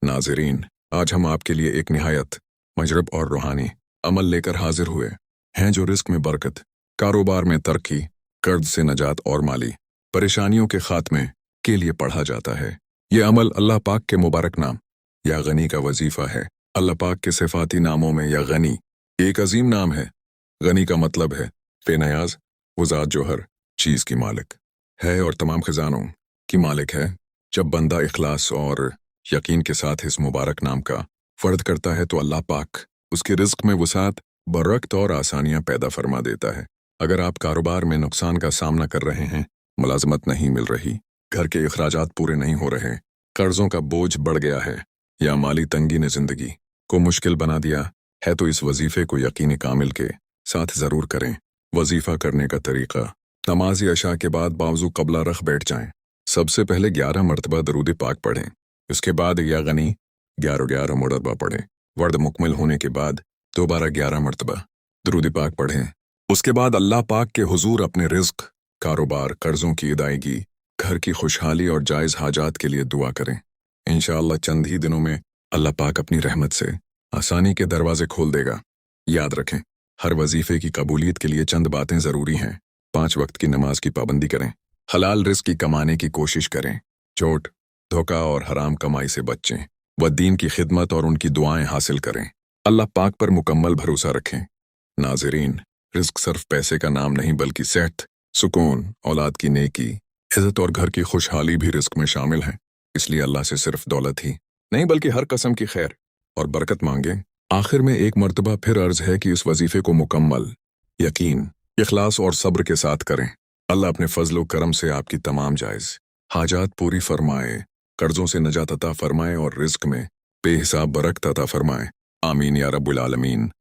नाज़रीन, आज हम आपके लिए एक निहायत मजरब और रूहानी अमल लेकर हाजिर हुए हैं जो रिस्क में बरकत, कारोबार में तरक्की, कर्ज से नजात और माली परेशानियों के खात्मे के लिए पढ़ा जाता है। ये अमल अल्लाह पाक के मुबारक नाम या गनी का वजीफ़ा है। अल्लाह पाक के सिफाती नामों में या गनी एक अजीम नाम है। गनी का मतलब है बेनियाज, वो ज़ात जो हर चीज़ की मालिक है और तमाम खजानों की मालिक है। जब बंदा इखलास और यकीन के साथ इस मुबारक नाम का फ़र्द करता है तो अल्लाह पाक उसके रिस्क में वसात, बरकत और आसानियाँ पैदा फरमा देता है। अगर आप कारोबार में नुकसान का सामना कर रहे हैं, मुलाजमत नहीं मिल रही, घर के अखराजात पूरे नहीं हो रहे, कर्जों का बोझ बढ़ गया है या माली तंगी ने ज़िंदगी को मुश्किल बना दिया है, तो इस वजीफ़े को यकीन कामिल के साथ ज़रूर करें। वजीफ़ा करने का तरीक़ा: नमाज अशा के बाद बावज़ू क़ब्ला रख बैठ जाएं। सबसे पहले 11 मरतबा दरूद पाक पढ़ें। उसके बाद या गनी 11 मरतबा पढ़ें। वर्द मुकम्मल होने के बाद दोबारा 11 मरतबा दरूद पाक पढ़ें। उसके बाद अल्लाह पाक के हुजूर अपने रिज़्क़, कारोबार, कर्ज़ों की अदायगी, घर की खुशहाली और जायज़ हाजात के लिए दुआ करें। इंशाअल्लाह चंद ही दिनों में अल्लाह पाक अपनी रहमत से आसानी के दरवाजे खोल देगा। याद रखें, हर वजीफ़े की कबूलियत के लिए चंद बातें ज़रूरी हैं। 5 वक्त की नमाज की पाबंदी करें। हलाल रिज़्क़ की कमाने की कोशिश करें। चोट, धोखा और हराम कमाई से बचें। व दीन की खिदमत और उनकी दुआएं हासिल करें। अल्लाह पाक पर मुकम्मल भरोसा रखें। नाज़रीन, रिज़्क़ सिर्फ पैसे का नाम नहीं बल्कि सेहत, सुकून, औलाद की नेकी, इज़्ज़त और घर की खुशहाली भी रिज़्क़ में शामिल हैं। इसलिए अल्लाह से सिर्फ दौलत ही नहीं बल्कि हर कसम की खैर और बरकत मांगें। आखिर में एक मर्तबा फिर अर्ज़ है कि इस वजीफ़े को मुकम्मल यकीन, इखलास और सब्र के साथ करें। अल्लाह अपने फजल करम से आपकी तमाम जायज़ हाजात पूरी फरमाए, कर्जों से नजात अता फरमाए और रिज़्क़ में बेहिसाब बरकत अता फरमाए। आमीन या रब्बुल आलमीन।